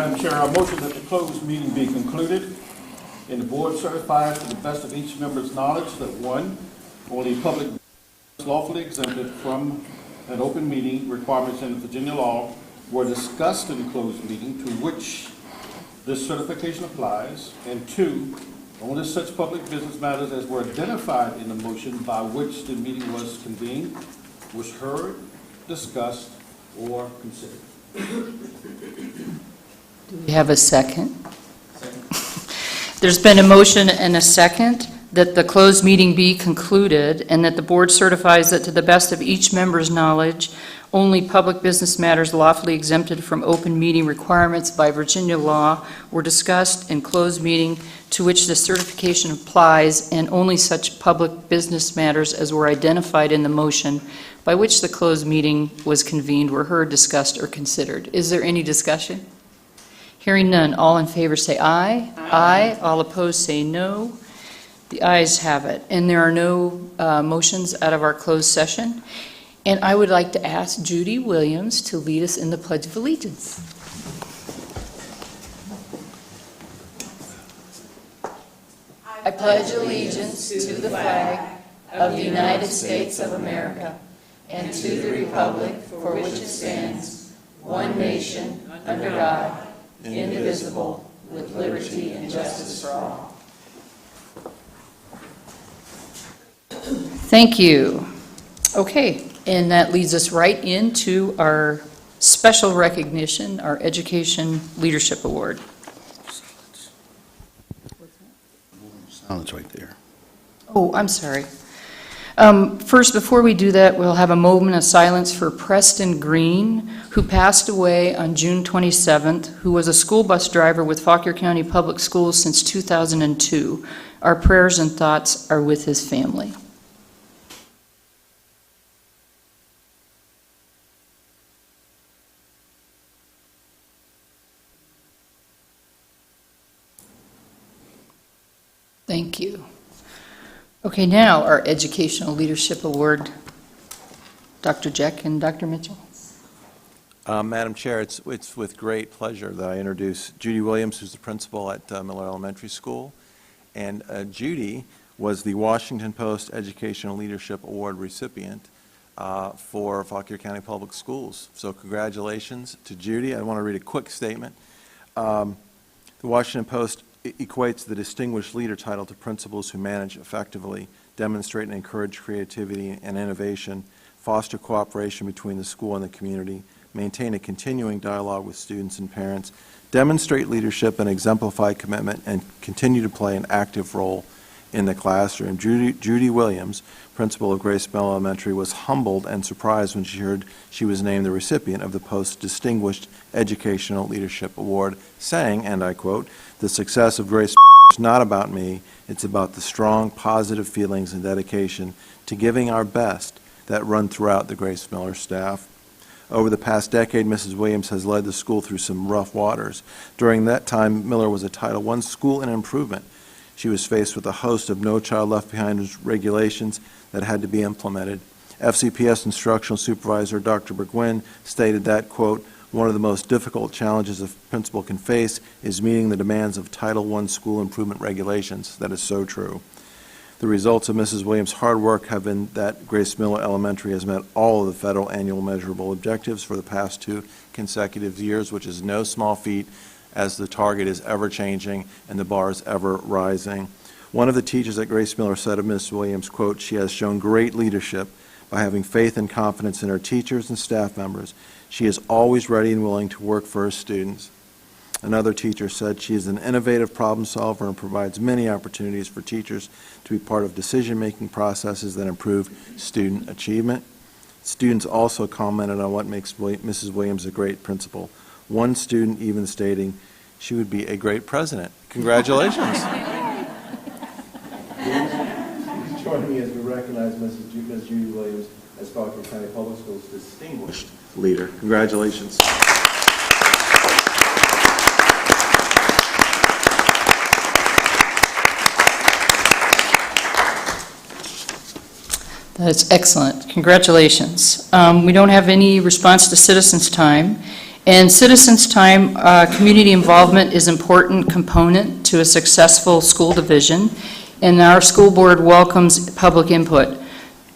Madam Chair, I motion that the closed meeting be concluded and the board certifies to the best of each member's knowledge that one, only public lawfully exempted from an open meeting requirements in Virginia law were discussed in the closed meeting to which this certification applies, and two, only such public business matters as were identified in the motion by which the meeting was convened, was heard, discussed, or considered. Do we have a second? There's been a motion and a second that the closed meeting be concluded and that the board certifies that to the best of each member's knowledge, only public business matters lawfully exempted from open meeting requirements by Virginia law were discussed in closed meeting to which the certification applies, and only such public business matters as were identified in the motion by which the closed meeting was convened were heard, discussed, or considered. Is there any discussion? Hearing none, all in favor say aye. Aye. All opposed say no. The ayes have it. And there are no motions out of our closed session. And I would like to ask Judy Williams to lead us in the Pledge of Allegiance. I pledge allegiance to the flag of the United States of America and to the republic for which it stands, one nation, under God, indivisible, with liberty and justice for all. Thank you. Okay, and that leads us right into our special recognition, our Education Leadership Award. Silence right there. Oh, I'm sorry. First, before we do that, we'll have a moment of silence for Preston Green, who passed away on June 27th, who was a school bus driver with Fauquier County Public Schools since 2002. Our prayers and thoughts are with his family. Thank you. Okay, now our Educational Leadership Award, Dr. Jeck and Dr. Mitchell. Madam Chair, it's with great pleasure that I introduce Judy Williams, who's the principal at Miller Elementary School. And Judy was the Washington Post Educational Leadership Award recipient for Fauquier County Public Schools. So congratulations to Judy. I want to read a quick statement. The Washington Post equates the Distinguished Leader title to principals who manage effectively, demonstrate and encourage creativity and innovation, foster cooperation between the school and the community, maintain a continuing dialogue with students and parents, demonstrate leadership and exemplify commitment, and continue to play an active role in the classroom. Judy Williams, principal of Grace Mill Elementary, was humbled and surprised when she heard she was named the recipient of the Post's Distinguished Educational Leadership Award, saying, and I quote, "The success of Grace is not about me, it's about the strong, positive feelings and dedication to giving our best that run throughout the Grace Miller staff." Over the past decade, Mrs. Williams has led the school through some rough waters. During that time, Miller was a Title I school in improvement. She was faced with a host of No Child Left Behind regulations that had to be implemented. FCPS Instructional Supervisor Dr. Burgwin stated that, quote, "One of the most difficult challenges a principal can face is meeting the demands of Title I school improvement regulations." That is so true. The results of Mrs. Williams' hard work have been that Grace Miller Elementary has met all of the federal annual measurable objectives for the past 2 consecutive years, which is no small feat, as the target is ever changing and the bar is ever rising. One of the teachers at Grace Miller said of Ms. Williams, quote, "She has shown great leadership by having faith and confidence in her teachers and staff members. She is always ready and willing to work for her students." Another teacher said she is an innovative problem solver and provides many opportunities for teachers to be part of decision-making processes that improve student achievement. Students also commented on what makes Mrs. Williams a great principal. One student even stating she would be a great president. Congratulations. Join me as we recognize Ms. Judy Williams as Fauquier County Public Schools Distinguished Leader. Congratulations. That's excellent. Congratulations. We don't have any response to citizens' time, And citizens' time, community involvement is an important component to a successful school division, and our school board welcomes public input.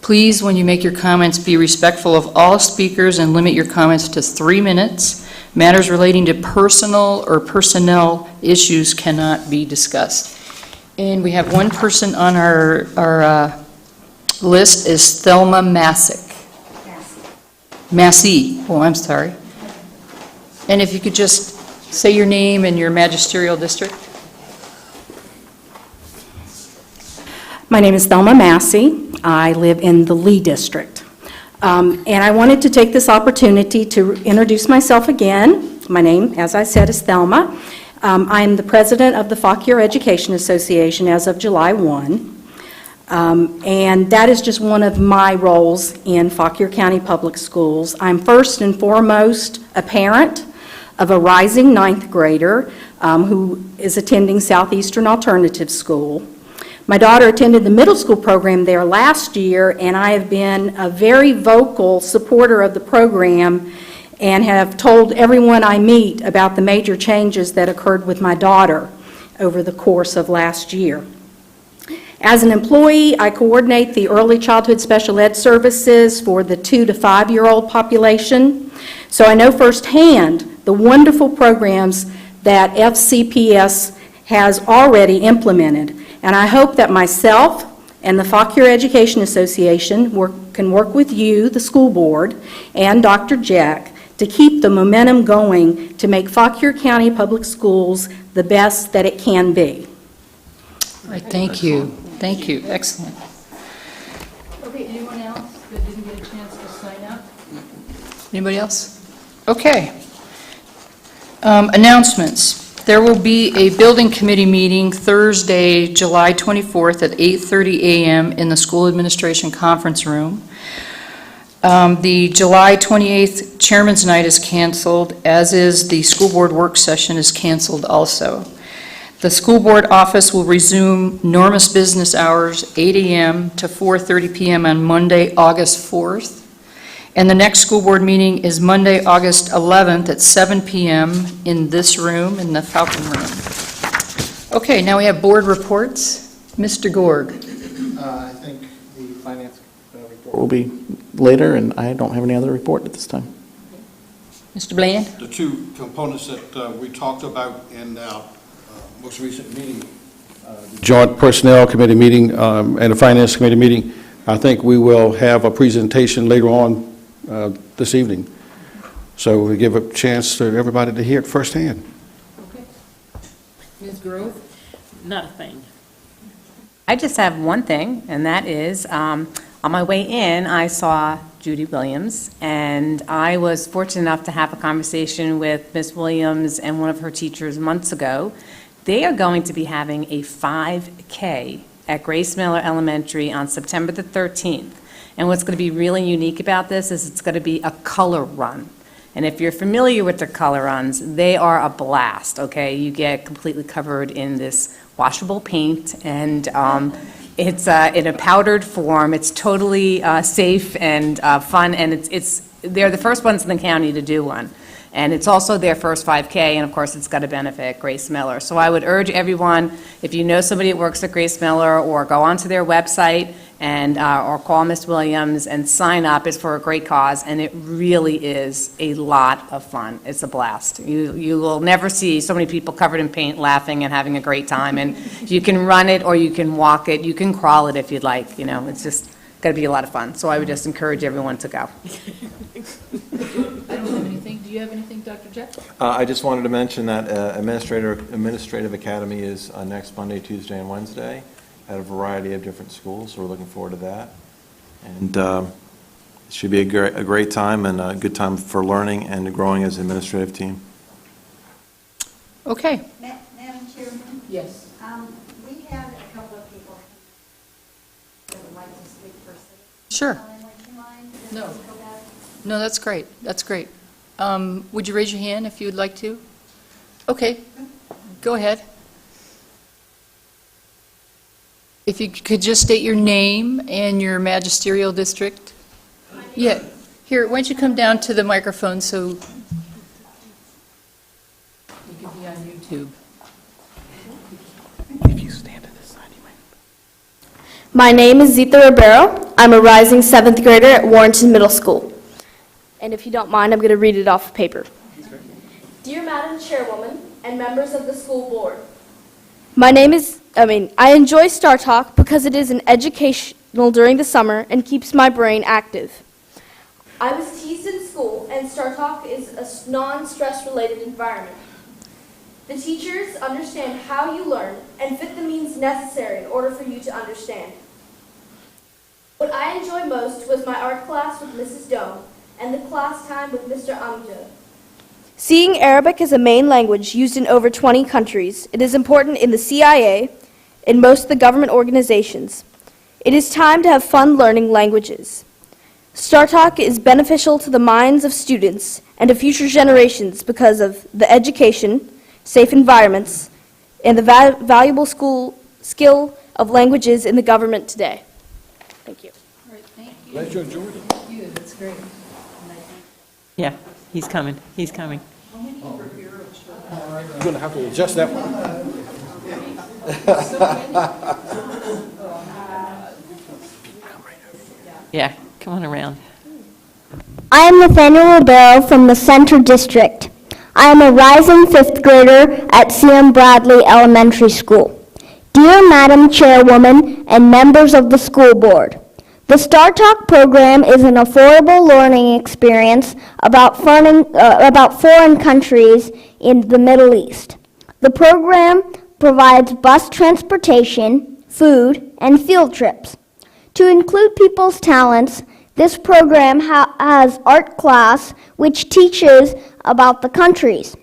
Please, when you make your comments, be respectful of all speakers and limit your comments to 3 minutes. Matters relating to personal or personnel issues cannot be discussed. And we have one person on our list is Thelma Massey. Oh, I'm sorry. And if you could just say your name and your magisterial district. My name is Thelma Massey. I live in the Lee District. And I wanted to take this opportunity to introduce myself again. My name, as I said, is Thelma. I am the president of the Fauquier Education Association as of July 1. And that is just one of my roles in Fauquier County Public Schools. I'm first and foremost a parent of a rising 9th grader who is attending Southeastern Alternative School. My daughter attended the middle school program there last year, and I have been a very vocal supporter of the program and have told everyone I meet about the major changes that occurred with my daughter over the course of last year. As an employee, I coordinate the early childhood special ed services for the 2 to 5-year-old population, so I know firsthand the wonderful programs that FCPS has already implemented, and I hope that myself and the Fauquier Education Association can work with you, the school board, and Dr. Jack to keep the momentum going to make Fauquier County Public Schools the best that it can be. All right, thank you. Thank you. Excellent. Okay, anyone else that didn't get a chance to sign up? Anybody else? Okay. Announcements. There will be a building committee meeting Thursday, July 24th at 8:30 a.m. in the school administration conference room. The July 28th Chairman's Night is canceled, as is the school board work session is canceled also. The school board office will resume normal business hours, 8 a.m. to 4:30 p.m. on Monday, August 4th. And the next school board meeting is Monday, August 11th at 7 p.m. in this room, in the Falcon Room. Okay, now we have board reports. Mr. Gorg. I think the finance report will be later, and I don't have any other report at this time. Mr. Bland? The two components that we talked about in our most recent meeting, Joint Personnel Committee meeting and a Finance Committee meeting, I think we will have a presentation later on this evening. So we give a chance for everybody to hear it firsthand. Okay. Ms. Grove? Not a thing. I just have one thing, and that is, on my way in, I saw Judy Williams, and I was fortunate enough to have a conversation with Ms. Williams and one of her teachers months ago. They are going to be having a 5K at Grace Miller Elementary on September the 13th. And what's going to be really unique about this is it's going to be a color run. And if you're familiar with the color runs, they are a blast, okay? You get completely covered in this washable paint, and it's in a powdered form. It's totally safe and fun, and they're the first ones in the county to do one. And it's also their first 5K, and of course, it's got to benefit Grace Miller. So I would urge everyone, if you know somebody that works at Grace Miller, or go onto their website and or call Ms. Williams and sign up. It's for a great cause, and it really is a lot of fun. It's a blast. You will never see so many people covered in paint, laughing and having a great time. And you can run it, or you can walk it, you can crawl it if you'd like. You know, it's just going to be a lot of fun. So I would just encourage everyone to go. I don't have anything. Do you have anything, Dr. Jeff? I just wanted to mention that Administrative Academy is next Monday, Tuesday, and Wednesday at a variety of different schools, so we're looking forward to that. And it should be a great time and a good time for learning and growing as an administrative team. Okay. Madam Chairman? Yes. We had a couple of people that would like to speak first. Sure. Would you mind? No. Go back? No, that's great. That's great. Would you raise your hand if you would like to? Okay. Go ahead. If you could just state your name and your magisterial district. Yeah. Here, why don't you come down to the microphone so... YouTube. If you stand to this side, you might. My name is Zita Ribeiro. I'm a rising 7th grader at Warrenton Middle School. And if you don't mind, I'm going to read it off paper. Dear Madam Chairwoman and members of the school board, I enjoy Star Talk because it is an educational during the summer and keeps my brain active. I was teased in school, and Star Talk is a non-stress related environment. The teachers understand how you learn and fit the means necessary in order for you to understand. What I enjoyed most was my art class with Mrs. Dome and the class time with Mr. Amjad. Seeing Arabic as a main language used in over 20 countries, it is important in the CIA, in most of the government organizations. It is time to have fun learning languages. Star Talk is beneficial to the minds of students and to future generations because of the education, safe environments, and the valuable skill of languages in the government today. Thank you. All right, thank you. Glad you enjoyed it. Thank you, that's great. Yeah, he's coming, he's coming. You're going to have to adjust that one. Yeah, come on around. I am Nathaniel Ribeiro from the Center District. I am a rising 5th grader at C.M. Bradley Elementary School. Dear Madam Chairwoman and members of the school board, the Star Talk program is an affordable learning experience about foreign countries in the Middle East. The program provides bus transportation, food, and field trips. To include people's talents, this program has art class which teaches about the countries.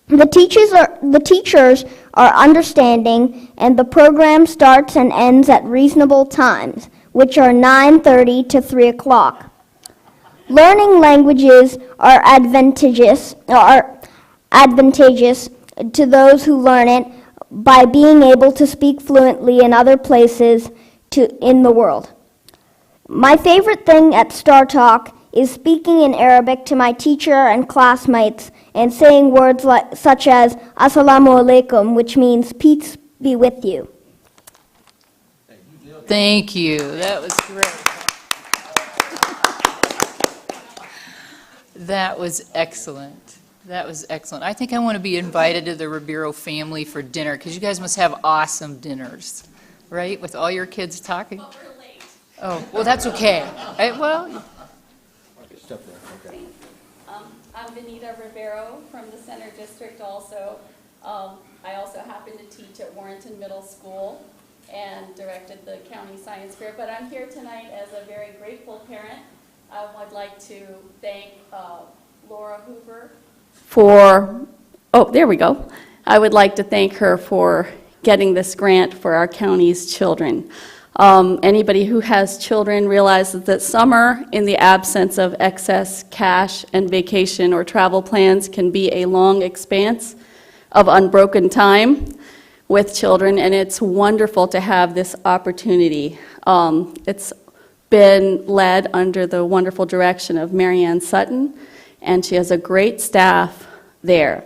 The teachers are understanding, and the program starts and ends at reasonable times, which are 9:30 to 3 o'clock. Learning languages are advantageous to those who learn it by being able to speak fluently in other places in the world. My favorite thing at Star Talk is speaking in Arabic to my teacher and classmates and saying words such as Assalamu alaikum, which means peace be with you. Thank you, that was great. That was excellent. That was excellent. I think I want to be invited to the Ribeiro family for dinner, because you guys must have awesome dinners, right? With all your kids talking? Well, we're late. Oh, well, that's okay. I'm Benita Ribeiro from the Center District also. I also happen to teach at Warrenton Middle School and directed the county science fair, but I'm here tonight as a very grateful parent. I would like to thank Laura Hoover I would like to thank her for getting this grant for our county's children. Anybody who has children realizes that summer, in the absence of excess cash and vacation or travel plans, can be a long expanse of unbroken time with children, and it's wonderful to have this opportunity. It's been led under the wonderful direction of Marianne Sutton, and she has a great staff there.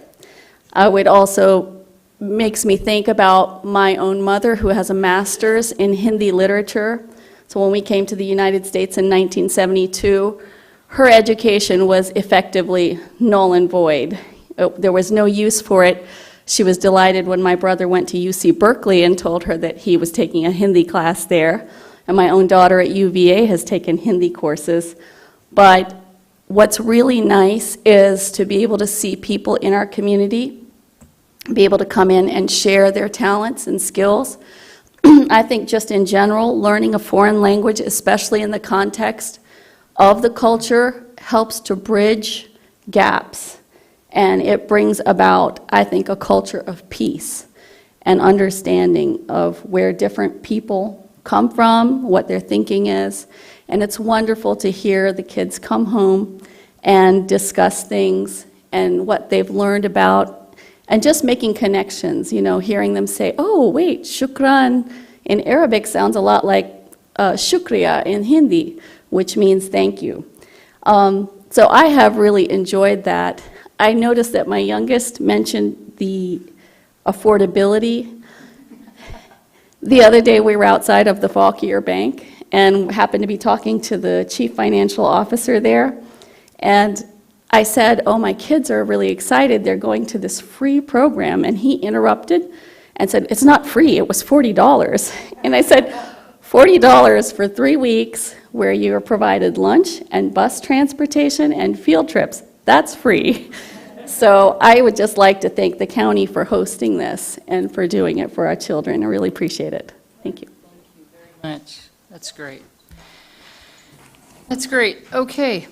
It also makes me think about my own mother, who has a master's in Hindi literature. So when we came to the United States in 1972, her education was effectively null and void. There was no use for it. She was delighted when my brother went to UC Berkeley and told her that he was taking a Hindi class there. And my own daughter at UVA has taken Hindi courses. But what's really nice is to be able to see people in our community be able to come in and share their talents and skills. I think just in general, learning a foreign language, especially in the context of the culture, helps to bridge gaps. And it brings about, I think, a culture of peace and understanding of where different people come from, what their thinking is. And it's wonderful to hear the kids come home and discuss things and what they've learned about, and just making connections, hearing them say, oh, wait, shukran in Arabic sounds a lot like shukriya in Hindi, which means thank you. So I have really enjoyed that. I noticed that my youngest mentioned the affordability. The other day, we were outside of the Fauquier Bank and happened to be talking to the chief financial officer there. And I said, oh, my kids are really excited. They're going to this free program. And he interrupted and said, it's not free. It was $40. And I said, $40 for 3 weeks where you are provided lunch and bus transportation and field trips. That's free. So I would just like to thank the county for hosting this and for doing it for our children. I really appreciate it. Thank you. Thank you very much. That's great. That's great. Okay.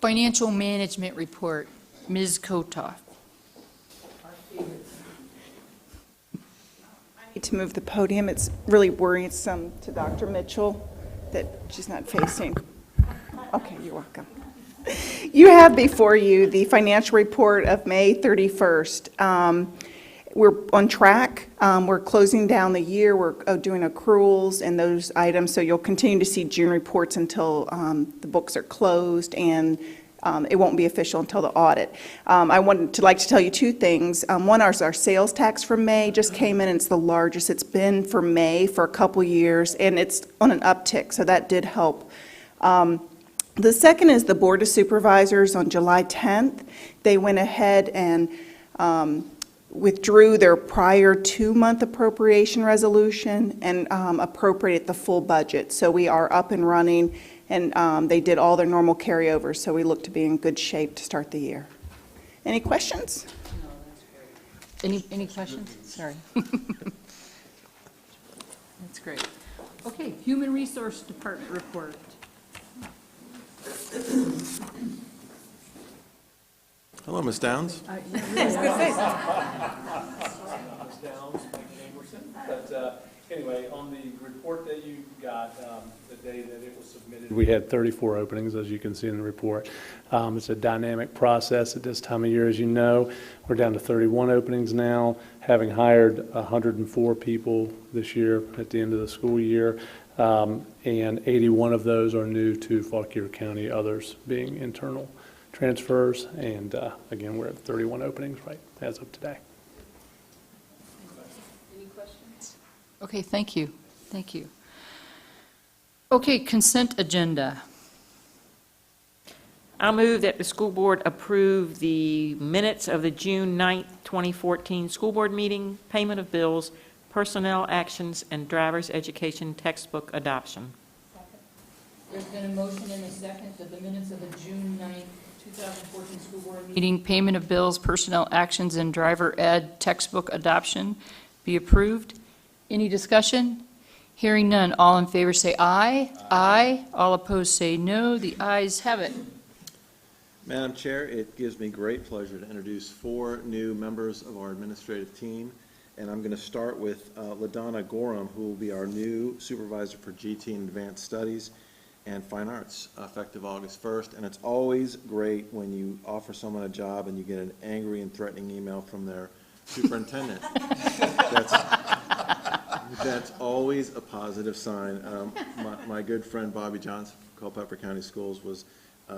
Financial management report. Ms. Kotoff. Need to move the podium. It's really worrisome to Dr. Mitchell that she's not facing. Okay, you're welcome. You have before you the financial report of May 31st. We're on track. We're closing down the year. We're doing accruals and those items, so you'll continue to see June reports until the books are closed, and it won't be official until the audit. I wanted to tell you two things. One is our sales tax for May just came in, and it's the largest it's been for May for a couple years, and it's on an uptick, so that did help. The second is the Board of Supervisors on July 10th. They went ahead and withdrew their prior 2-month appropriation resolution and appropriated the full budget. So we are up and running, and they did all their normal carryovers, so we look to be in good shape to start the year. Any questions? No, that's great. Any questions? Sorry. That's great. Okay, Human Resource Department report. Hello, Ms. Downs. Anyway, on the report that you got the day that it was submitted, we had 34 openings, as you can see in the report. It's a dynamic process at this time of year, as you know. We're down to 31 openings now, having hired 104 people this year at the end of the school year, and 81 of those are new to Fauquier County, others being internal transfers, and again, we're at 31 openings right as of today. Any questions? Okay, thank you. Thank you. Okay, consent agenda. I'll move that the school board approve the minutes of the June 9th, 2014 school board meeting, payment of bills, personnel actions, and driver's education textbook adoption. There's been a motion and a second that the minutes of the June 9th, 2014 school board meeting, payment of bills, personnel actions, and driver ed textbook adoption be approved. Any discussion? Hearing none. All in favor say aye. Aye. All opposed say no. The ayes have it. Madam Chair, it gives me great pleasure to introduce 4 new members of our administrative team. And I'm going to start with LaDonna Gorham, who will be our new supervisor for GT and Advanced Studies and Fine Arts, effective August 1st. And it's always great when you offer someone a job and you get an angry and threatening email from their superintendent. That's always a positive sign. My good friend Bobby Johnson from Culpeper County Schools was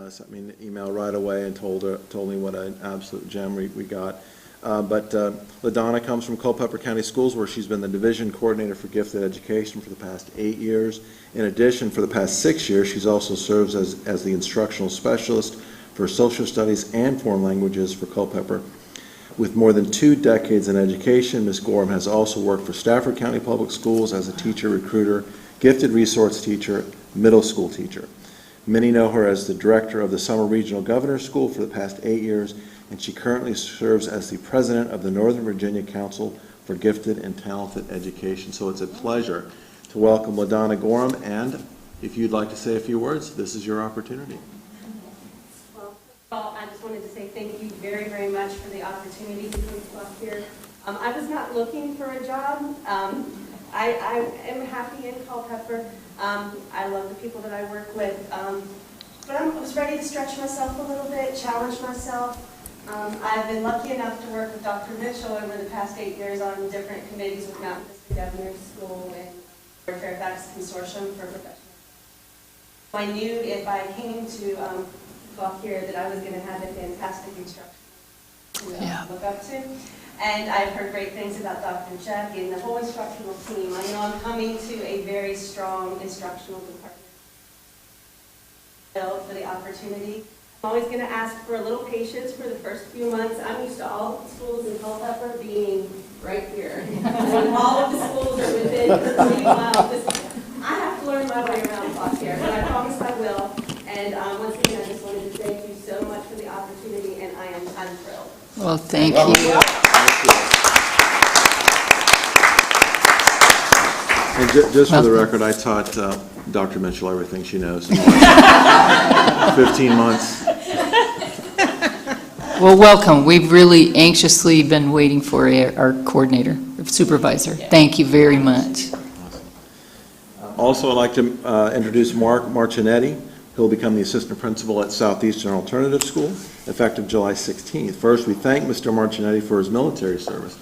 sent me an email right away and told me what an absolute gem we got. But LaDonna comes from Culpeper County Schools, where she's been the division coordinator for gifted education for the past 8 years. In addition, for the past 6 years, she's also serves as the instructional specialist for social studies and foreign languages for Culpeper. With more than 2 decades in education, Ms. Gorham has also worked for Stafford County Public Schools as a teacher recruiter, gifted resource teacher, middle school teacher. Many know her as the director of the Summer Regional Governor's School for the past 8 years, and she currently serves as the president of the Northern Virginia Council for Gifted and Talented Education. So it's a pleasure to welcome LaDonna Gorham, and if you'd like to say a few words, this is your opportunity. Well, I just wanted to say thank you very, very much for the opportunity to come up here. I was not looking for a job. I am happy in Culpeper. I love the people that I work with. But I was ready to stretch myself a little bit, challenge myself. I've been lucky enough to work with Dr. Mitchell over the past 8 years on different committees with Mountain Vista Governor's School and Fairfax Consortium for Professionals. I knew if I came to Fauquier that I was going to have a fantastic instructor. look up to. And I've heard great things about Dr. Jackie and the whole instructional team. I know I'm coming to a very strong instructional department. For the opportunity. I'm always going to ask for a little patience for the first few months. I'm used to all the schools in Culpeper being right here. And all of the schools are within 3 miles. I have to learn my way around Fauquier, but I promise I will. And once again, I just wanted to thank you so much for the opportunity, and I'm thrilled. Well, thank you. And just for the record, I taught Dr. Mitchell everything she knows in 15 months. Well, welcome. We've really anxiously been waiting for our coordinator, supervisor. Thank you very much. Also, I'd like to introduce Mark Marcinetti, who will become the assistant principal at Southeastern Alternative School, effective July 16th. First, we thank Mr. Marcinetti for his military service.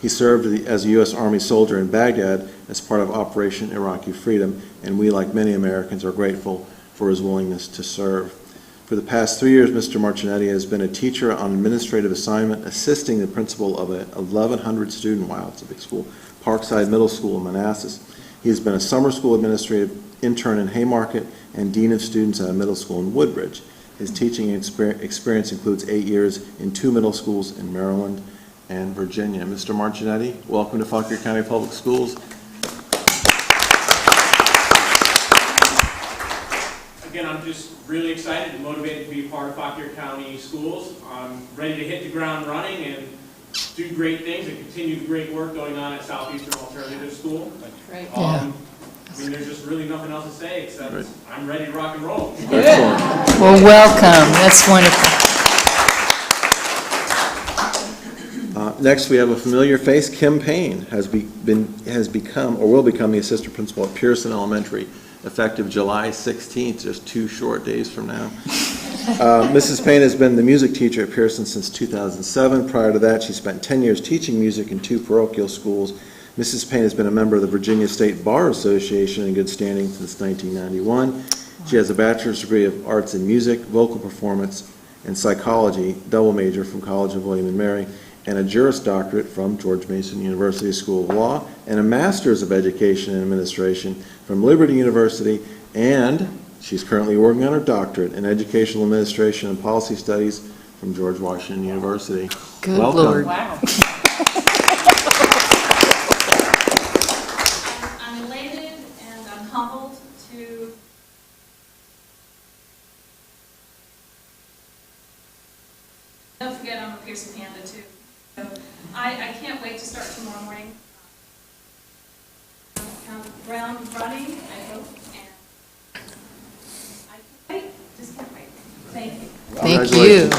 He served as a U.S. Army soldier in Baghdad as part of Operation Iraqi Freedom, and we, like many Americans, are grateful for his willingness to serve. For the past 3 years, Mr. Marcinetti has been a teacher on administrative assignment, assisting the principal of a 1,100-student, wow, it's a big school, Parkside Middle School in Manassas. He has been a summer school administrative intern in Haymarket and dean of students at a middle school in Woodbridge. His teaching experience includes 8 years in 2 middle schools in Maryland and Virginia. Mr. Marcinetti, welcome to Fauquier County Public Schools. Again, I'm just really excited and motivated to be a part of Fauquier County Schools. I'm ready to hit the ground running and do great things and continue the great work going on at Southeastern Alternative School. Right. I mean, there's just really nothing else to say except I'm ready to rock and roll. Well, welcome. That's wonderful. Next, we have a familiar face. Kim Payne has become or will become the assistant principal at Pearson Elementary, effective July 16th, just 2 short days from now. Mrs. Payne has been the music teacher at Pearson since 2007. Prior to that, she spent 10 years teaching music in 2 parochial schools. Mrs. Payne has been a member of the Virginia State Bar Association in good standing since 1991. She has a bachelor's degree of arts in music, vocal performance, and psychology, double major from College of William & Mary, and a Juris Doctorate from George Mason University School of Law, and a Master's of Education and Administration from Liberty University, and she's currently working on her doctorate in Educational Administration and Policy Studies from George Washington University. Good Welcome. Lord. Wow. I'm elated and I'm humbled to don't forget I'm a Pearson Panda too. So I can't wait to start tomorrow morning. Ground running, I hope, and I can't wait, just can't wait. Thank you. Thank you.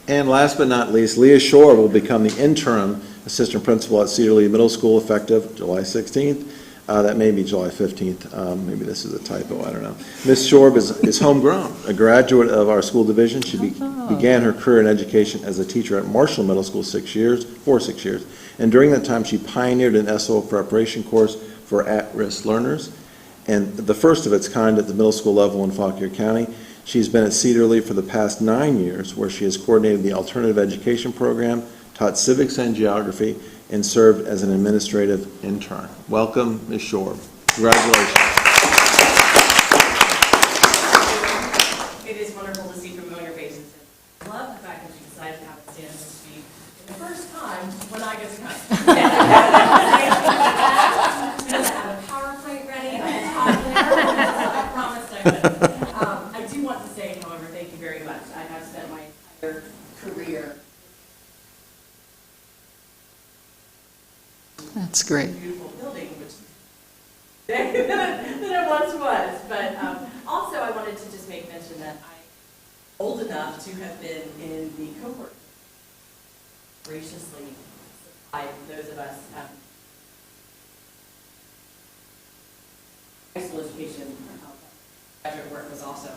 And last but not least, Leah Shore will become the interim assistant principal at Cedar Lee Middle School, effective July 16th. That may be July 15th. Maybe this is a typo, I don't know. Ms. Shorb is homegrown, a graduate of our school division. She began her career in education as a teacher at Marshall Middle School for 6 years. And during that time, she pioneered an SO preparation course for at-risk learners, and the first of its kind at the middle school level in Fauquier County. She's been at Cedar Lee for the past 9 years, where she has coordinated the alternative education program, taught civics and geography, and served as an administrative intern. Welcome, Ms. Shore. Congratulations. It is wonderful to see familiar faces. I love the fact that you decided to have it stand and speak the first time when I get to come. I have a PowerPoint ready. I promised I would. I do want to say, however, thank you very much. I have spent my entire career. That's great. Beautiful building, which than it once was. But also, I wanted to just make mention that I'm old enough to have been in the cohort graciously supplied those of us high school education. Graduate work was also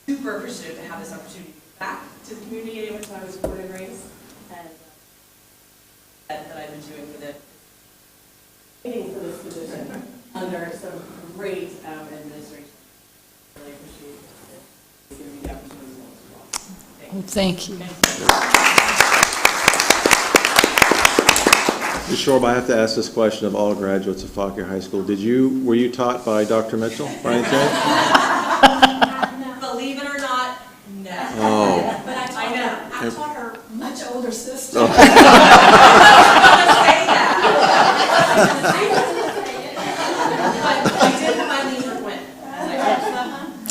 super appreciative to have this opportunity to give back to the community in which I was born and raised. And that I've been doing for this position under some great administration. Thank you. Ms. Shorb, I have to ask this question of all graduates of Fauquier High School. Were you taught by Dr. Mitchell, by any chance? Believe it or not, no. Oh. But I taught her much older sister. Oh. I did have my leisure twin.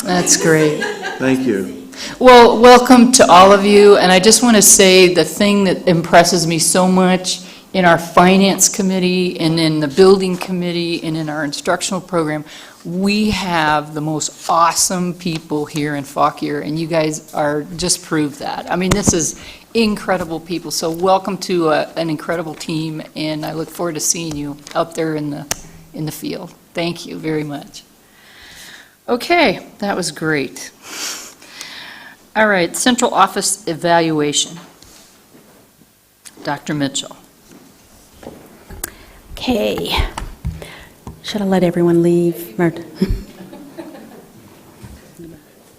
That's great. Thank you. Well, welcome to all of you, and I just want to say the thing that impresses me so much in our finance committee and in the building committee and in our instructional program, we have the most awesome people here in Fauquier, and you guys are just proved that. I mean, this is incredible people, so welcome to an incredible team, and I look forward to seeing you out there in the field. Thank you very much. Okay, that was great. All right, central office evaluation. Dr. Mitchell. Okay. Should I let everyone leave?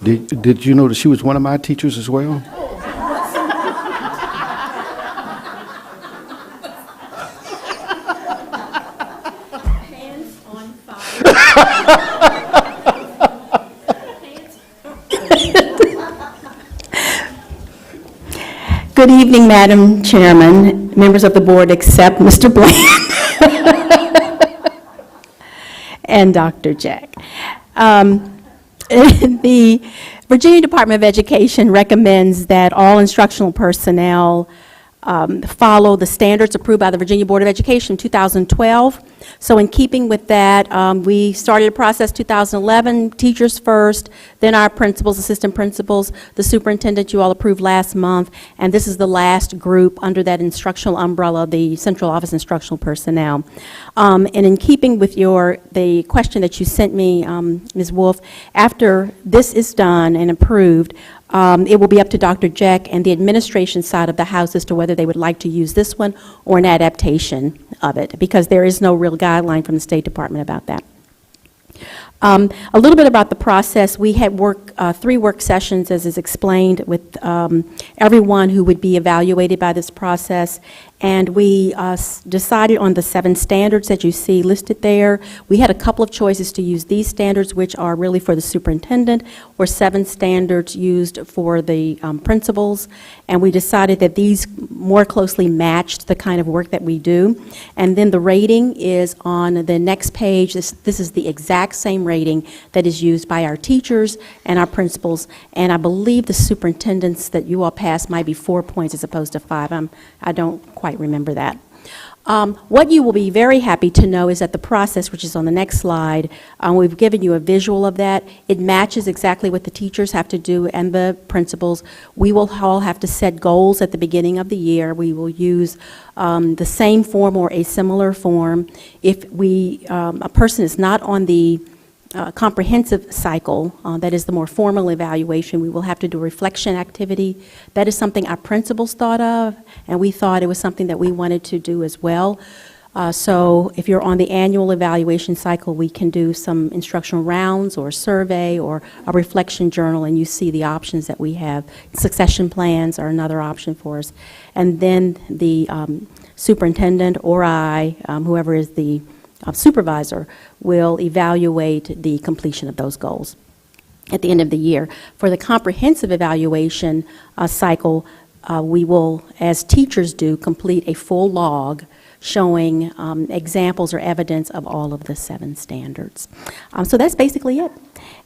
Did you know that she was one of my teachers as well? Hands on fire. Good evening, Madam Chairman, members of the board, except Mr. Bland and Dr. Jack. The Virginia Department of Education recommends that all instructional personnel follow the standards approved by the Virginia Board of Education in 2012. So in keeping with that, we started a process 2011, teachers first, then our principals, assistant principals, the superintendent you all approved last month, and this is the last group under that instructional umbrella, the central office instructional personnel. And in keeping with the question that you sent me, Ms. Wolf, after this is done and approved, it will be up to Dr. Jack and the administration side of the house as to whether they would like to use this one or an adaptation of it, because there is no real guideline from the State Department about that. A little bit about the process. We had 3 work sessions, as is explained, with everyone who would be evaluated by this process, and we decided on the 7 standards that you see listed there. We had a couple of choices to use these standards, which are really for the superintendent, or 7 standards used for the principals, and we decided that these more closely matched the kind of work that we do. And then the rating is on the next page. This is the exact same rating that is used by our teachers and our principals, and I believe the superintendents that you all passed might be 4 points as opposed to 5. I don't quite remember that. What you will be very happy to know is that the process, which is on the next slide, we've given you a visual of that. It matches exactly what the teachers have to do and the principals. We will all have to set goals at the beginning of the year. We will use the same form or a similar form. If a person is not on the comprehensive cycle, that is the more formal evaluation, we will have to do a reflection activity. That is something our principals thought of, and we thought it was something that we wanted to do as well. So if you're on the annual evaluation cycle, we can do some instructional rounds or a survey or a reflection journal, and you see the options that we have. Succession plans are another option for us. And then the superintendent or I, whoever is the supervisor, will evaluate the completion of those goals at the end of the year. For the comprehensive evaluation cycle, we will, as teachers do, complete a full log showing examples or evidence of all of the 7 standards. So that's basically it.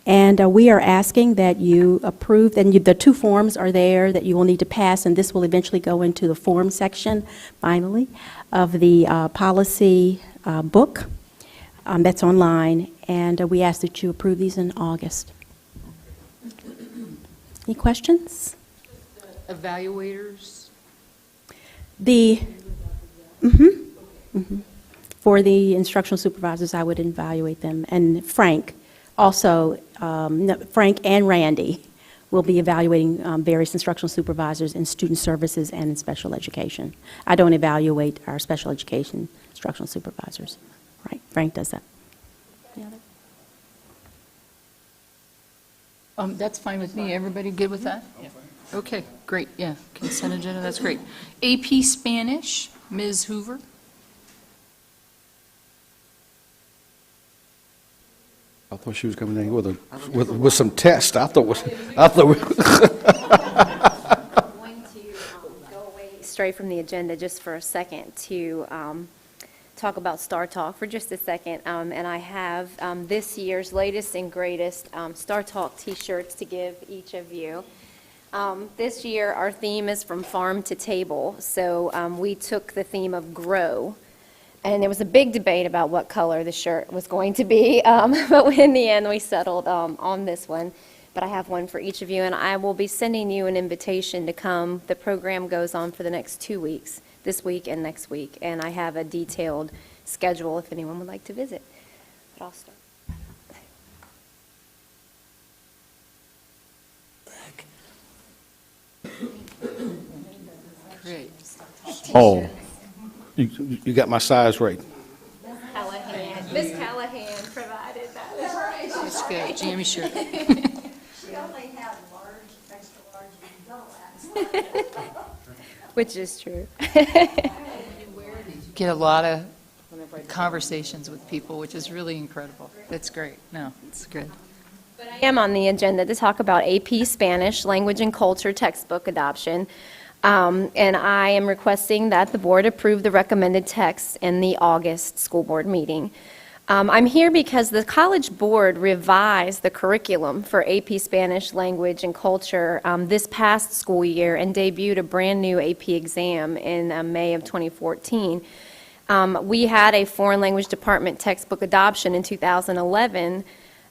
And we are asking that you approve, and the 2 forms are there that you will need to pass, and this will eventually go into the form section, finally, of the policy book that's online, and we ask that you approve these in August. Any questions? Evaluators? For the instructional supervisors, I would evaluate them, and Frank also, Frank and Randy will be evaluating various instructional supervisors in student services and in special education. I don't evaluate our special education instructional supervisors. Right, Frank does that. That's fine with me. Everybody good with that? Yeah. Okay, great, yeah, consent agenda, that's great. AP Spanish, Ms. Hoover. I thought she was coming in with some tests. I thought Going to go away straight from the agenda just for a second to talk about Star Talk for just a second. And I have this year's latest and greatest Star Talk t-shirts to give each of you. This year, our theme is from farm to table. So we took the theme of grow. And there was a big debate about what color the shirt was going to be, but in the end we settled on this one. But I have one for each of you, and I will be sending you an invitation to come. The program goes on for the next 2 weeks, this week and next week, and I have a detailed schedule if anyone would like to visit. But I'll start. Great. Oh, you got my size right. Miss Callahan provided that. That's good, jammy shirt. She only had large, extra large, and double X. Which is true. Get a lot of conversations with people, which is really incredible. That's great. No, it's good. But I am on the agenda to talk about AP Spanish, Language and Culture textbook adoption. And I am requesting that the board approve the recommended text in the August school board meeting. I'm here because the College Board revised the curriculum for AP Spanish, Language and Culture this past school year and debuted a brand new AP exam in May of 2014. We had a foreign language department textbook adoption in 2011,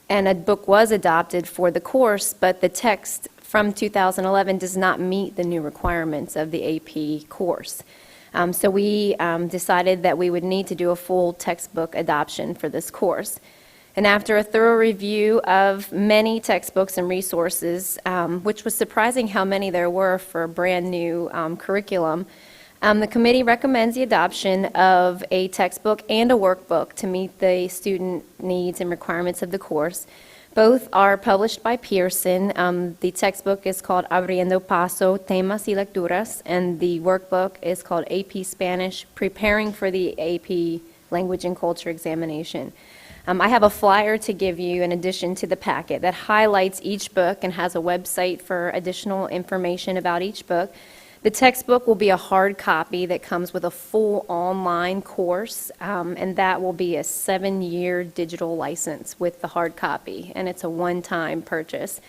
and a book was adopted for the course, but the text from 2011 does not meet the new requirements of the AP course. So we decided that we would need to do a full textbook adoption for this course. And after a thorough review of many textbooks and resources, which was surprising how many there were for a brand new curriculum, the committee recommends the adoption of a textbook and a workbook to meet the student needs and requirements of the course. Both are published by Pearson. The textbook is called Abriendo Paso, Temas y Lecturas, and the workbook is called AP Spanish, Preparing for the AP Language and Culture Examination. I have a flyer to give you in addition to the packet that highlights each book and has a website for additional information about each book. The textbook will be a hard copy that comes with a full online course, and that will be a 7-year digital license with the hard copy, and it's a one-time purchase.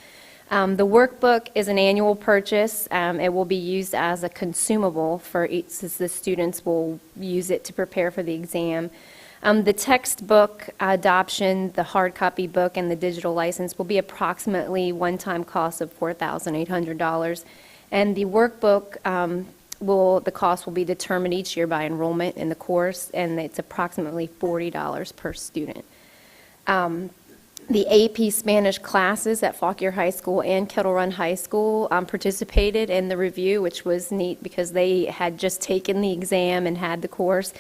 The workbook is an annual purchase. It will be used as a consumable for each, since the students will use it to prepare for the exam. The textbook adoption, the hard copy book, and the digital license will be approximately one-time cost of $4,800. And the workbook, the cost will be determined each year by enrollment in the course, and it's approximately $40 per student. The AP Spanish classes at Fauquier High School and Kettle Run High School participated in the review, which was neat because they had just taken the exam and had the course.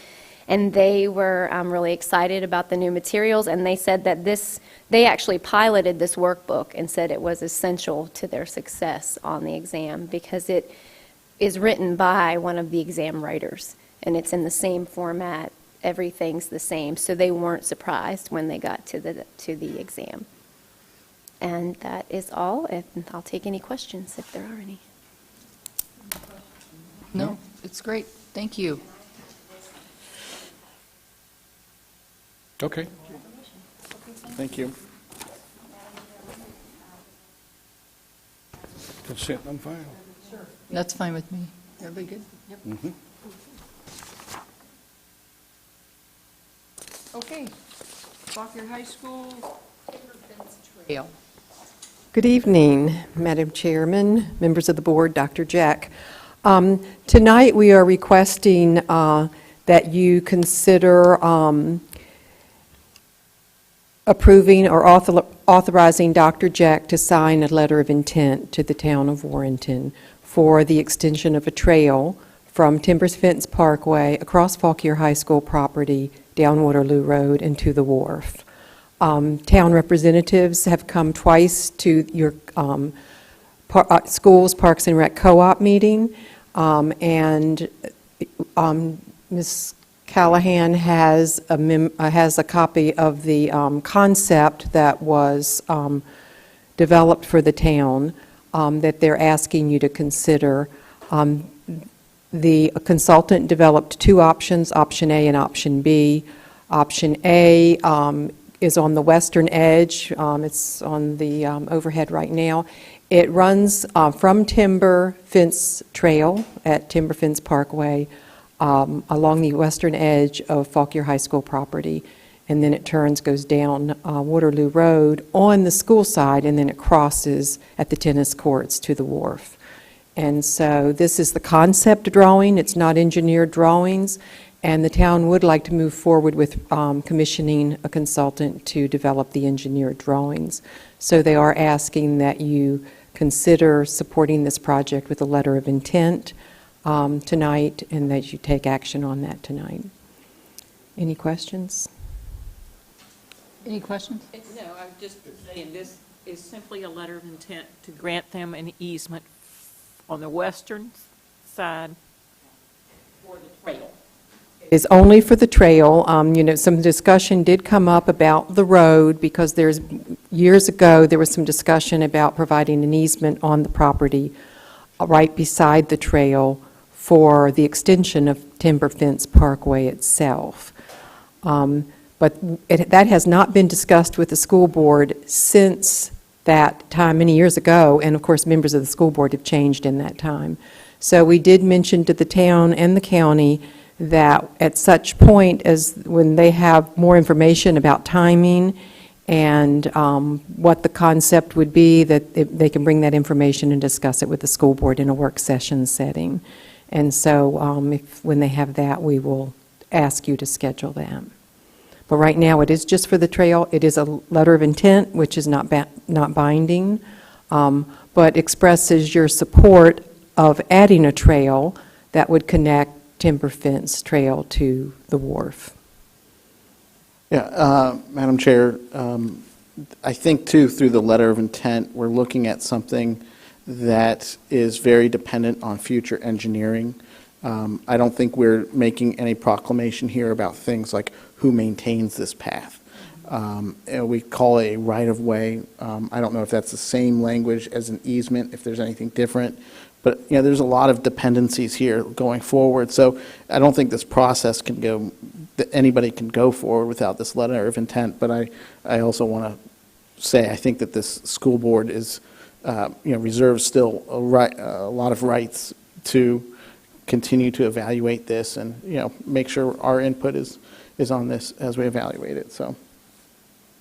And they were really excited about the new materials, and they said that they actually piloted this workbook and said it was essential to their success on the exam because it is written by one of the exam writers, and it's in the same format. Everything's the same, so they weren't surprised when they got to the exam. And that is all, and I'll take any questions if there are any. No, it's great. Thank you. Okay. Thank you. Consent on file. Sure. That's fine with me. Everybody good? Yep. Mm-hmm. Okay. Fauquier High School Timber Fence Trail. Good evening, Madam Chairman, members of the board, Dr. Jack. Tonight we are requesting that you consider approving or authorizing Dr. Jack to sign a letter of intent to the town of Warrenton for the extension of a trail from Timber Fence Parkway across Fauquier High School property down Waterloo Road and to the wharf. Town representatives have come twice to your Schools, Parks and Rec Co-op meeting, and Ms. Callahan has a copy of the concept that was developed for the town that they're asking you to consider. The consultant developed two options, option A and option B. Option A is on the western edge. It's on the overhead right now. It runs from Timber Fence Trail at Timber Fence Parkway along the western edge of Fauquier High School property, and then it goes down Waterloo Road on the school side, and then it crosses at the tennis courts to the wharf. And so this is the concept drawing. It's not engineered drawings, and the town would like to move forward with commissioning a consultant to develop the engineered drawings. So they are asking that you consider supporting this project with a letter of intent tonight, and that you take action on that tonight. Any questions? Any questions? No, I'm just saying this is simply a letter of intent to grant them an easement on the western side for the trail. Is only for the trail. Some discussion did come up about the road because years ago there was some discussion about providing an easement on the property right beside the trail for the extension of Timber Fence Parkway itself. But that has not been discussed with the school board since that time, many years ago, and of course members of the school board have changed in that time. So we did mention to the town and the county that at such point as when they have more information about timing and what the concept would be, that they can bring that information and discuss it with the school board in a work session setting. And so when they have that, we will ask you to schedule that. But right now it is just for the trail. It is a letter of intent, which is not binding, but expresses your support of adding a trail that would connect Timber Fence Trail to the wharf. Yeah, Madam Chair, I think too, through the letter of intent, we're looking at something that is very dependent on future engineering. I don't think we're making any proclamation here about things like who maintains this path. We call it a right-of-way. I don't know if that's the same language as an easement, if there's anything different. But there's a lot of dependencies here going forward. So I don't think this process can go, that anybody can go forward without this letter of intent. But I also want to say I think that this school board is, reserves still a lot of rights to continue to evaluate this and, make sure our input is on this as we evaluate it. So.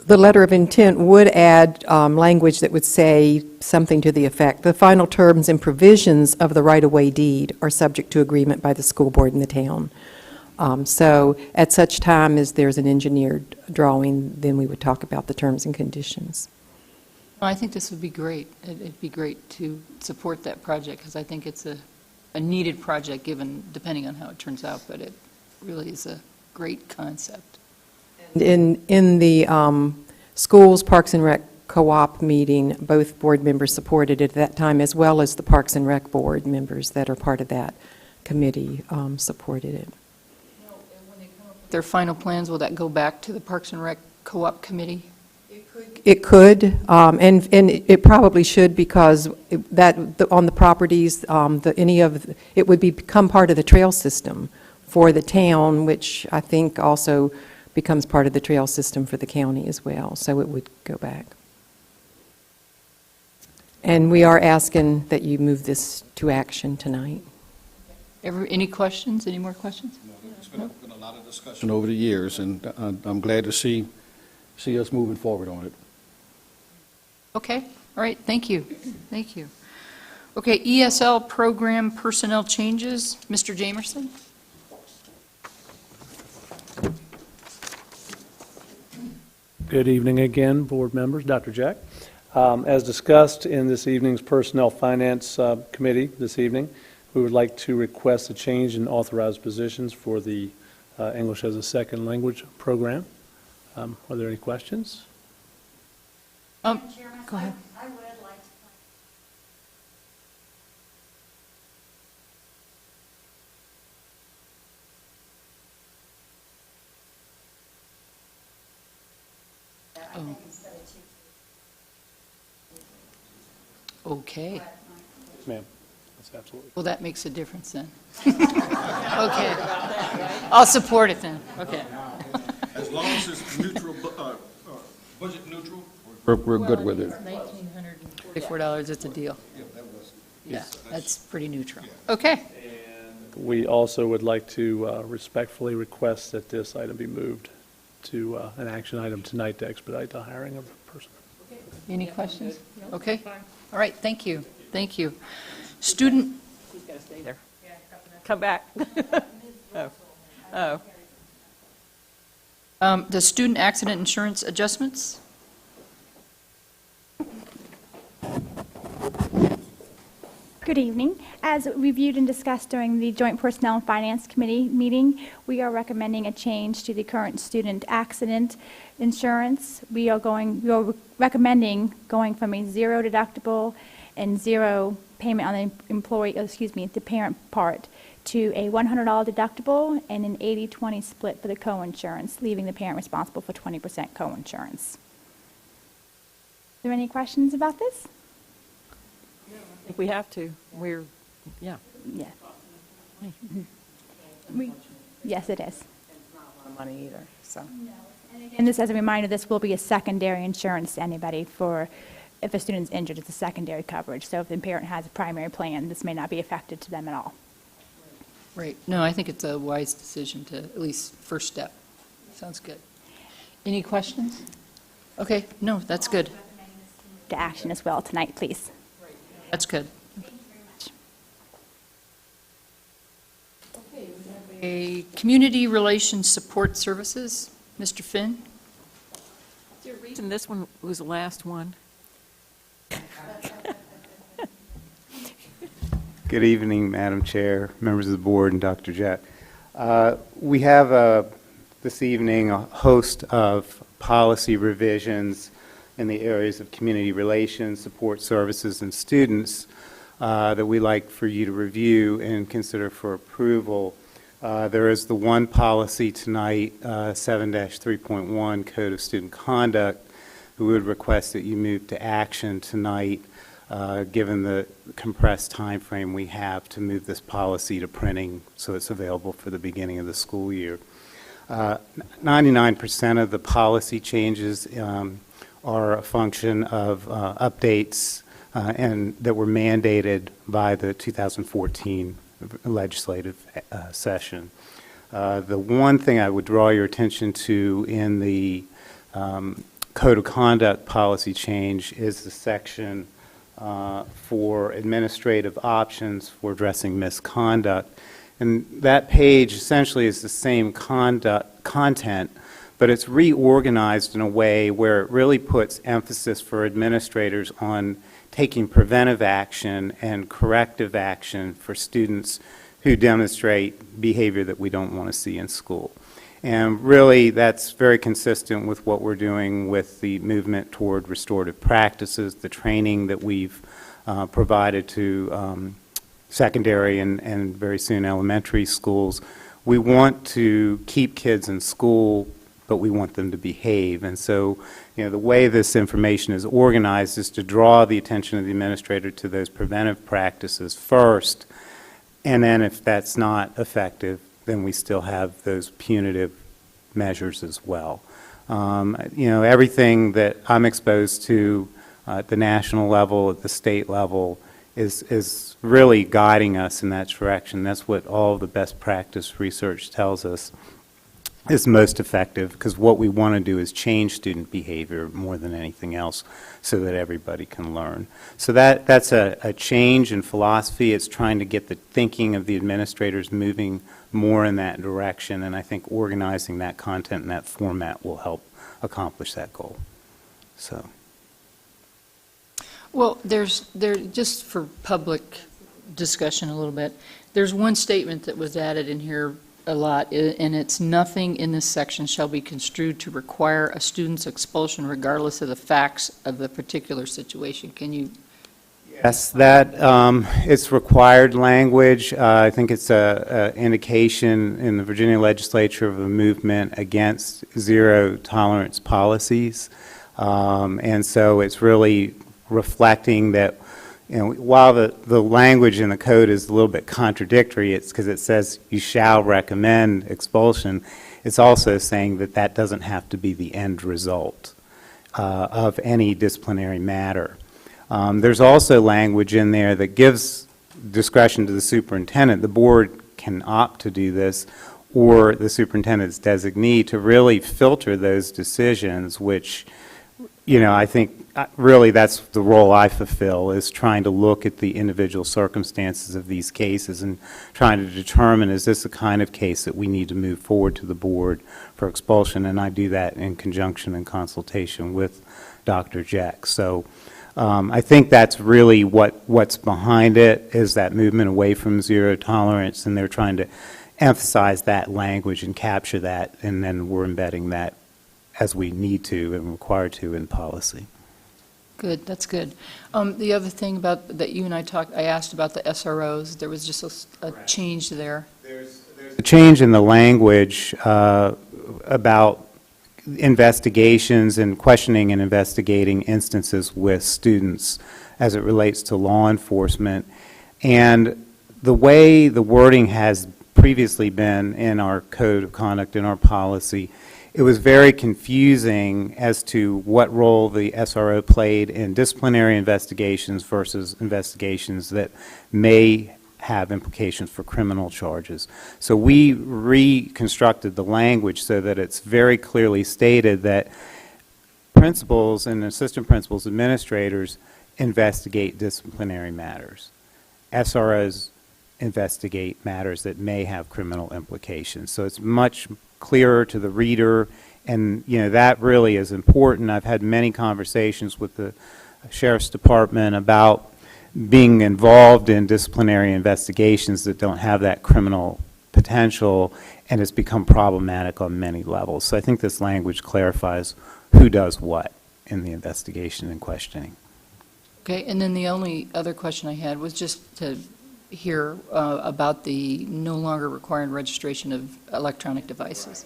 The letter of intent would add language that would say something to the effect, the final terms and provisions of the right-of-way deed are subject to agreement by the school board and the town. So at such time as there's an engineered drawing, then we would talk about the terms and conditions. I think this would be great. It'd be great to support that project because I think it's a needed project depending on how it turns out, but it really is a great concept. In the Schools, Parks and Rec Co-op meeting, both board members supported it at that time, as well as the Parks and Rec board members that are part of that committee supported it. When they come up with their final plans, will that go back to the Parks and Rec Co-op committee? It could, and it probably should, because on the properties, it would become part of the trail system for the town, which I think also becomes part of the trail system for the county as well, so it would go back. And we are asking that you move this to action tonight. Any questions? Any more questions? No, there's been a lot of discussion over the years, and I'm glad to see us moving forward on it. Okay, all right, thank you. Thank you. Okay, ESL program personnel changes. Mr. Jamerson? Good evening again, board members, Dr. Jack. As discussed in this evening's Personnel Finance Committee this evening, we would like to request a change in authorized positions for the English as a Second Language program. Are there any questions? Go ahead. I would like to Oh. Okay. Yes, ma'am. That's absolutely. Well, that makes a difference then. Okay. I'll support it then. Okay. As long as it's neutral, budget neutral. We're good with it. $1,944, it's a deal. Yeah, that's pretty neutral. Okay. We also would like to respectfully request that this item be moved to an action item tonight to expedite the hiring of a person. Any questions? Okay. All right, thank you. Thank you. Student, He's got to stay there. Come back. Oh. the student accident insurance adjustments? Good evening. As reviewed and discussed during the Joint Personnel and Finance Committee meeting, we are recommending a change to the current student accident insurance. We are recommending going from a zero deductible and zero payment on the the parent part to a $100 deductible and an 80-20 split for the co-insurance, leaving the parent responsible for 20% co-insurance. Are there any questions about this? If we have to, yeah. Yeah. Yes, it is. It's not a lot of money either, so. And this, as a reminder, this will be a secondary insurance to anybody for, if a student's injured, it's a secondary coverage. So if the parent has a primary plan, this may not be affected to them at all. Right. No, I think it's a wise decision to, at least first step. Sounds good. Any questions? Okay, no, that's good. To action as well tonight, please. That's good. A Community Relations Support Services, Mr. Finn? Is there a reason this one was the last one? Good evening, Madam Chair, members of the board, and Dr. Jett. We have this evening a host of policy revisions in the areas of community relations, support services, and students that we'd like for you to review and consider for approval. There is the one policy tonight, 7-3.1, Code of Student Conduct, we would request that you move to action tonight, given the compressed time frame we have to move this policy to printing so it's available for the beginning of the school year. 99% of the policy changes are a function of updates and that were mandated by the 2014 legislative session. The one thing I would draw your attention to in the Code of Conduct policy change is the section for administrative options for addressing misconduct. And that page essentially is the same content, but it's reorganized in a way where it really puts emphasis for administrators on taking preventive action and corrective action for students who demonstrate behavior that we don't want to see in school. And really, that's very consistent with what we're doing with the movement toward restorative practices, the training that we've provided to secondary and very soon elementary schools. We want to keep kids in school, but we want them to behave. And so, the way this information is organized is to draw the attention of the administrator to those preventive practices first, and then if that's not effective, then we still have those punitive measures as well. Everything that I'm exposed to at the national level, at the state level, is really guiding us in that direction. That's what all of the best practice research tells us is most effective, because what we want to do is change student behavior more than anything else so that everybody can learn. So that's a change in philosophy. It's trying to get the thinking of the administrators moving more in that direction, and I think organizing that content in that format will help accomplish that goal. So. Well, just for public discussion a little bit, there's one statement that was added in here a lot, and it's nothing in this section shall be construed to require a student's expulsion regardless of the facts of the particular situation. Can you? Yes, that it's required language. I think it's an indication in the Virginia legislature of a movement against zero tolerance policies. And so it's really reflecting that, while the language in the code is a little bit contradictory, it's because it says you shall recommend expulsion, it's also saying that that doesn't have to be the end result of any disciplinary matter. There's also language in there that gives discretion to the superintendent. The board can opt to do this, or the superintendent's designee, to really filter those decisions, which, I think really that's the role I fulfill, is trying to look at the individual circumstances of these cases and trying to determine, is this the kind of case that we need to move forward to the board for expulsion? And I do that in conjunction and consultation with Dr. Jack. So I think that's really what's behind it, is that movement away from zero tolerance, and they're trying to emphasize that language and capture that, and then we're embedding that as we need to and require to in policy. Good, that's good. The other thing about that you and I talked, I asked about the SROs. There was just a change there. There's a change in the language about investigations and questioning and investigating instances with students as it relates to law enforcement. And the way the wording has previously been in our code of conduct, in our policy, it was very confusing as to what role the SRO played in disciplinary investigations versus investigations that may have implications for criminal charges. So we reconstructed the language so that it's very clearly stated that principals and assistant principals, administrators investigate disciplinary matters. SROs investigate matters that may have criminal implications. So it's much clearer to the reader, and that really is important. I've had many conversations with the Sheriff's Department about being involved in disciplinary investigations that don't have that criminal potential, and it's become problematic on many levels. So I think this language clarifies who does what in the investigation and questioning. Okay, and then the only other question I had was just to hear about the no longer requiring registration of electronic devices.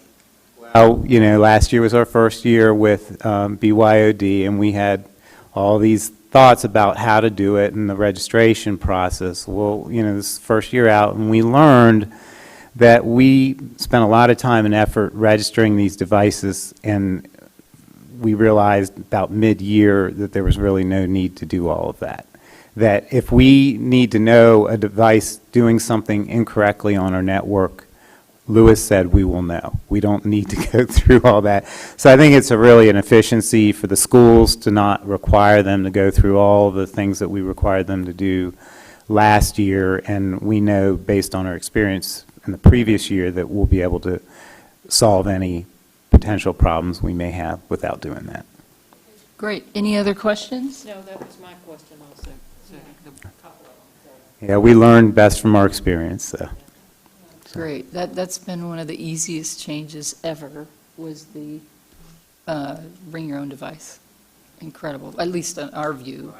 Well, last year was our first year with BYOD, and we had all these thoughts about how to do it in the registration process. Well, this first year out, and we learned that we spent a lot of time and effort registering these devices, and we realized about mid-year that there was really no need to do all of that. That if we need to know a device doing something incorrectly on our network, Lewis said we will know. We don't need to go through all that. So I think it's really an efficiency for the schools to not require them to go through all the things that we required them to do last year, and we know based on our experience in the previous year that we'll be able to solve any potential problems we may have without doing that. Great. Any other questions? No, that was my question also. Yeah, we learn best from our experience. So. Great. That's been one of the easiest changes ever, was the bring your own device. Incredible, at least in our view.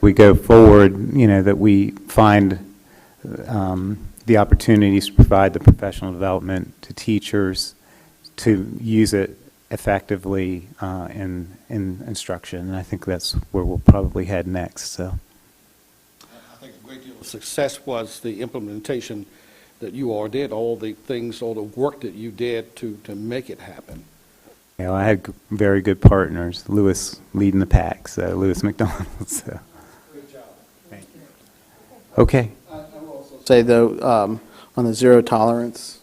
We go forward, that we find the opportunities to provide the professional development to teachers to use it effectively in instruction. And I think that's where we'll probably head next. So. I think a great deal of success was the implementation that you all did, all the things, all the work that you did to make it happen. I had very good partners, Lewis leading the pack, so Lewis McDonald. So. Good job. Thank you. Okay. I will also say, though, on the zero tolerance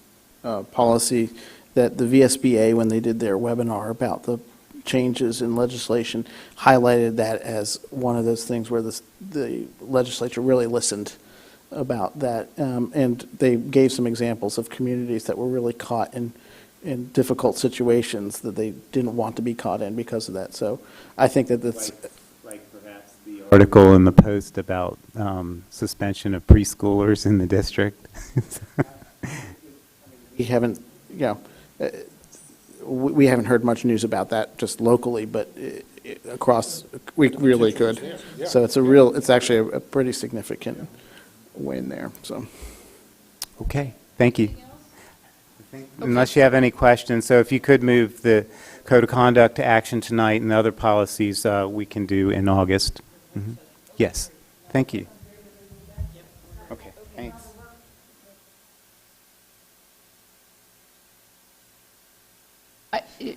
policy, that the VSBA, when they did their webinar about the changes in legislation, highlighted that as one of those things where the legislature really listened about that, and they gave some examples of communities that were really caught in difficult situations that they didn't want to be caught in because of that. So I think that that's like perhaps the article in the Post about suspension of preschoolers in the district. we haven't, we haven't heard much news about that just locally, but across, we really could. So it's actually a pretty significant win there. So. Okay, thank you. Unless you have any questions, so if you could move the code of conduct to action tonight, and the other policies we can do in August. Yes, thank you. Okay, thanks.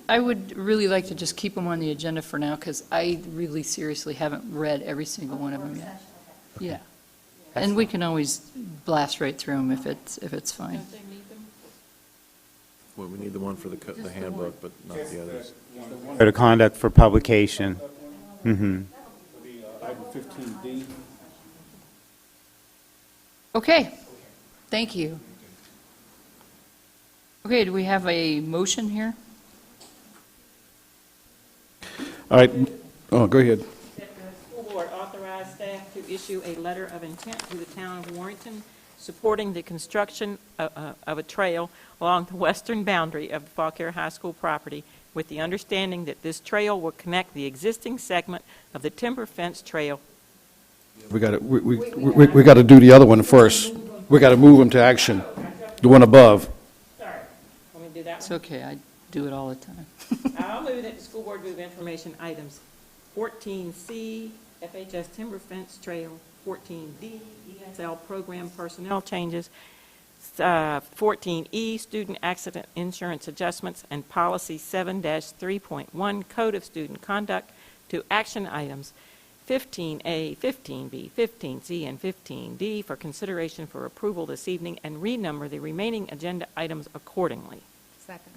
I would really like to just keep them on the agenda for now, because I really seriously haven't read every single one of them yet. Yeah. And we can always blast right through them if it's fine. Well, we need the one for the handbook, but not the others. Code of conduct for publication. Item 15D. Okay, thank you. Okay, do we have a motion here? All right, oh, go ahead. That the school board authorize staff to issue a letter of intent to the town of Warrenton supporting the construction of a trail along the western boundary of the Fauquier High School property, with the understanding that this trail will connect the existing segment of the Timber Fence Trail. We got to do the other one first. We got to move them to action, the one above. Sorry, let me do that one. It's okay, I do it all the time. I'll move that the school board move information items 14C, FHS Timber Fence Trail, 14D, ESL program personnel changes, 14E, student accident insurance adjustments, and policy 7-3.1, code of student conduct, to action items 15A, 15B, 15C, and 15D for consideration for approval this evening, and renumber the remaining agenda items accordingly. Second.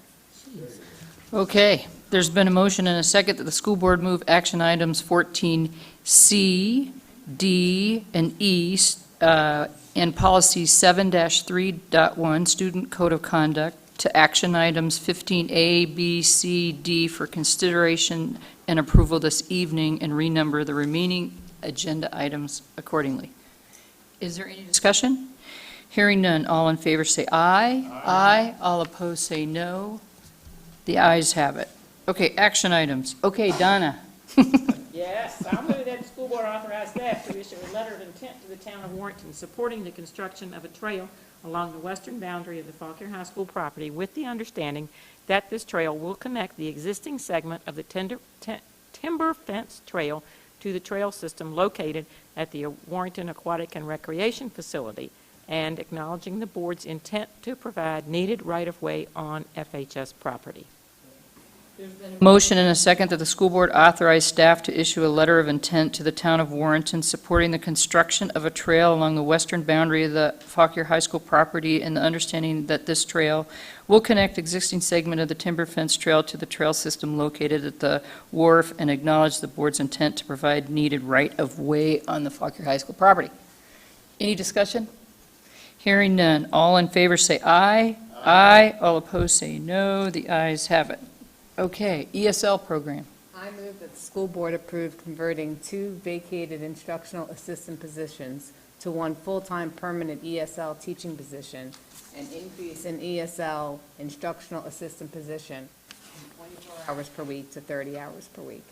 Okay, there's been a motion and a second that the school board move action items 14C, D, and E, and policy 7-3.1, student code of conduct, to action items 15A, B, C, D for consideration and approval this evening, and renumber the remaining agenda items accordingly. Is there any discussion? Hearing none, all in favor say aye. Aye. All opposed say no. The ayes have it. Okay, action items. Okay, Donna. Yes, I'll move that the school board authorize staff to issue a letter of intent to the town of Warrenton supporting the construction of a trail along the western boundary of the Fauquier High School property, with the understanding that this trail will connect the existing segment of the Timber Fence Trail to the trail system located at the Warrenton Aquatic and Recreation Facility, and acknowledging the board's intent to provide needed right-of-way on FHS property. Motion and a second that the school board authorize staff to issue a letter of intent to the town of Warrenton supporting the construction of a trail along the western boundary of the Fauquier High School property, and the understanding that this trail will connect existing segment of the Timber Fence Trail to the trail system located at the wharf, and acknowledge the board's intent to provide needed right-of-way on the Fauquier High School property. Any discussion? Hearing none. All in favor say aye. Aye. All opposed say no. The ayes have it. Okay, ESL program. I move that the school board approve converting 2 vacated instructional assistant positions to 1 full-time permanent ESL teaching position, and increase in ESL instructional assistant position from 24 hours per week to 30 hours per week.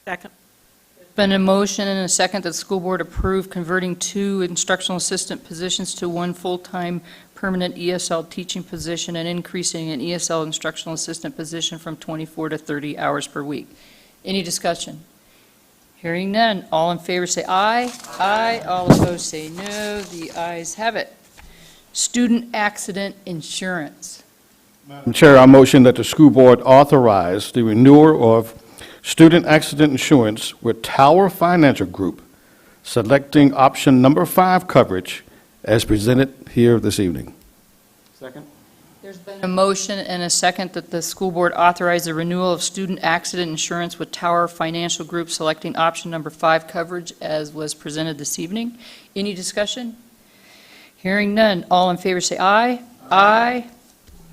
Second. Been a motion and a second that the school board approve converting 2 instructional assistant positions to 1 full-time permanent ESL teaching position, and increasing an ESL instructional assistant position from 24 to 30 hours per week. Any discussion? Hearing none. All in favor say aye. Aye. All opposed say no. The ayes have it. Student accident insurance. Madam Chair, I motion that the school board authorize the renewal of student accident insurance with Tower Financial Group, selecting option number 5 coverage as presented here this evening. Second? There's been a motion and a second that the school board authorize the renewal of student accident insurance with Tower Financial Group, selecting option number 5 coverage as was presented this evening. Any discussion? Hearing none. All in favor say aye. Aye.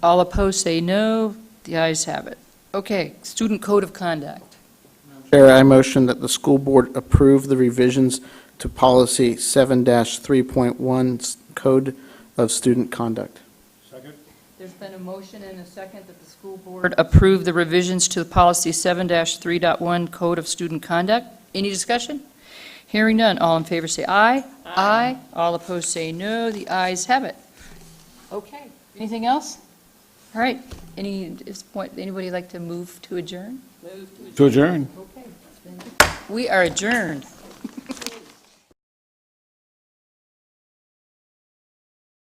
All opposed say no. The ayes have it. Okay, student code of conduct. Chair, I motion that the school board approve the revisions to policy 7-3.1, Code of Student Conduct. Second. There's been a motion and a second that the school board approve the revisions to the policy 7-3.1, Code of Student Conduct. Any discussion? Hearing none. All in favor say aye. Aye. All opposed say no. The ayes have it. Okay. Anything else? All right, at this point, anybody like to move to adjourn? To adjourn. Okay. We are adjourned.